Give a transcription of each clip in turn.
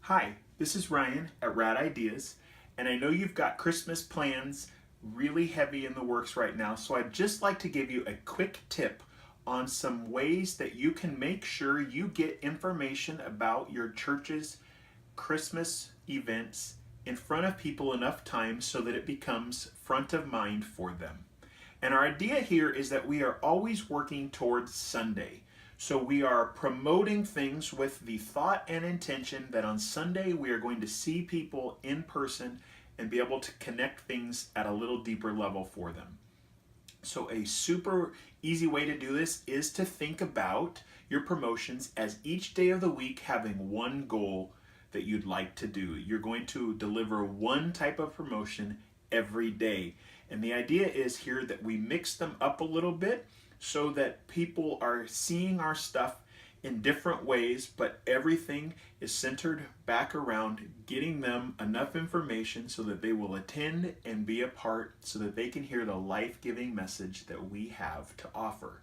Hi, this is Ryan at Rad Ideas, and I know you've got Christmas plans really heavy in the works right now, so I'd just like to give you a quick tip on some ways that you can make sure you get information about your church's Christmas events in front of people enough times so that it becomes front of mind for them. And our idea here is that we are always working towards Sunday. So we are promoting things with the thought and intention that on Sunday we are going to see people in person and be able to connect things at a little deeper level for them. So a super easy way to do this is to think about your promotions as each day of the week having one goal that you'd like to do. You're going to deliver one type of promotion every day. And the idea is here that we mix them up a little bit so that people are seeing our stuff in different ways, but everything is centered back around getting them enough information so that they will attend and be a part so that they can hear the life-giving message that we have to offer.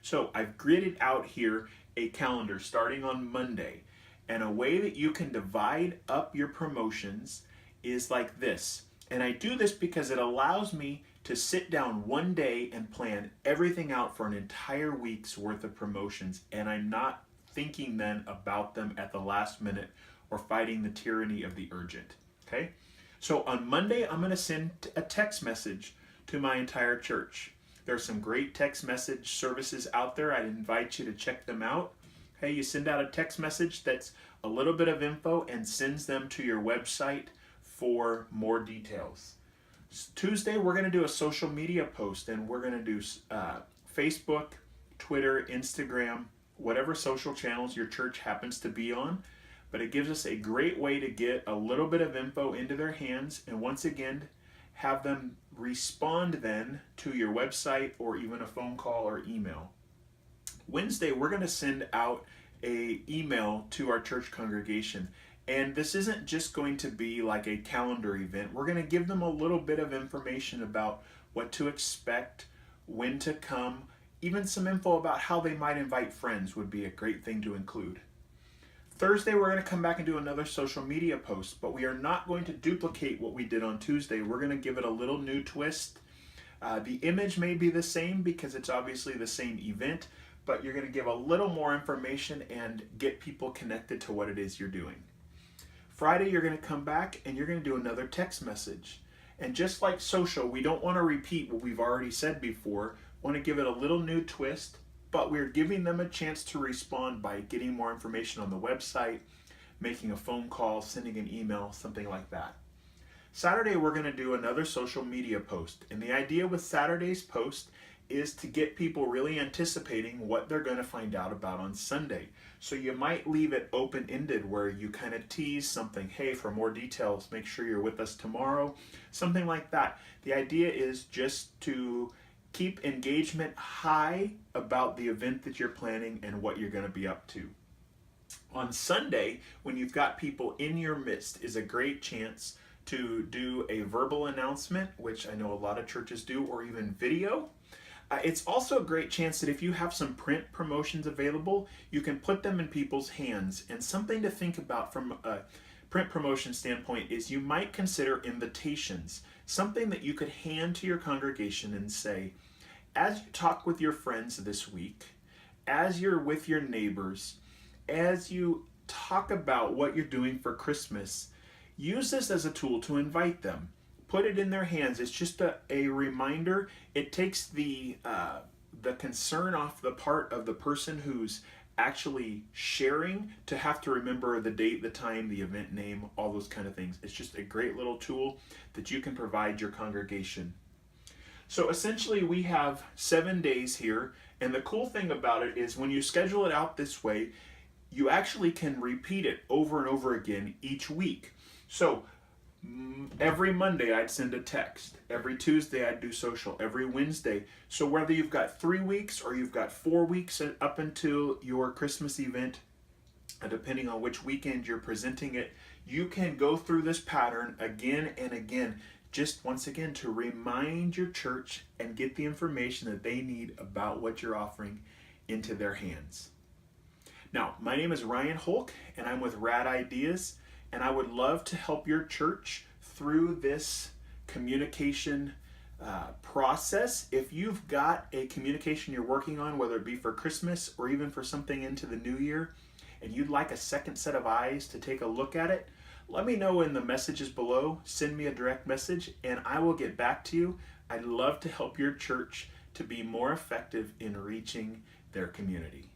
So I've gridded out here a calendar starting on Monday, and a way that you can divide up your promotions is like this. And I do this because it allows me to sit down one day and plan everything out for an entire week's worth of promotions, and I'm not thinking then about them at the last minute or fighting the tyranny of the urgent. Okay? So on Monday, I'm going to send a text message to my entire church. There's some great text message services out there. I'd invite you to check them out. Okay, you send out a text message that's a little bit of info and sends them to your website for more details. Tuesday, we're going to do a social media post, and we're going to do Facebook, Twitter, Instagram, whatever social channels your church happens to be on. But it gives us a great way to get a little bit of info into their hands, and once again, have them respond then to your website or even a phone call or email. Wednesday, we're going to send out an email to our church congregation. And this isn't just going to be like a calendar event. We're going to give them a little bit of information about what to expect, when to come, even some info about how they might invite friends would be a great thing to include. Thursday, we're going to come back and do another social media post, but we are not going to duplicate what we did on Tuesday. We're going to give it a little new twist. The image may be the same because it's obviously the same event, but you're going to give a little more information and get people connected to what it is you're doing. Friday, you're going to come back and you're going to do another text message. And just like social, we don't want to repeat what we've already said before. We want to give it a little new twist, but we're giving them a chance to respond by getting more information on the website, making a phone call, sending an email, something like that. Saturday, we're going to do another social media post. And the idea with Saturday's post is to get people really anticipating what they're going to find out about on Sunday. So you might leave it open-ended where you kind of tease something, hey, for more details, make sure you're with us tomorrow, something like that. The idea is just to keep engagement high about the event that you're planning and what you're going to be up to. On Sunday, when you've got people in your midst, is a great chance to do a verbal announcement, which I know a lot of churches do, or even video. It's also a great chance that if you have some print promotions available, you can put them in people's hands. And something to think about from a print promotion standpoint is you might consider invitations, something that you could hand to your congregation and say, as you talk with your friends this week, as you're with your neighbors, as you talk about what you're doing for Christmas, use this as a tool to invite them. Put it in their hands. It's just a reminder. It takes the concern off the part of the person who's actually sharing to have to remember the date, the time, the event name, all those kind of things. It's just a great little tool that you can provide your congregation. So essentially we have 7 days here, and the cool thing about it is when you schedule it out this way, you actually can repeat it over and over again each week. So every Monday I'd send a text. Every Tuesday I'd do social. Every Wednesday. So whether you've got 3 weeks or you've got 4 weeks up until your Christmas event, depending on which weekend you're presenting it, you can go through this pattern again and again, just once again to remind your church and get the information that they need about what you're offering into their hands. Now, my name is Ryan Holk, and I'm with Rad Ideas. and I would love to help your church through this communication process. If you've got a communication you're working on, whether it be for Christmas or even for something into the new year, and you'd like a second set of eyes to take a look at it, let me know in the messages below. Send me a direct message and I will get back to you. I'd love to help your church to be more effective in reaching their community.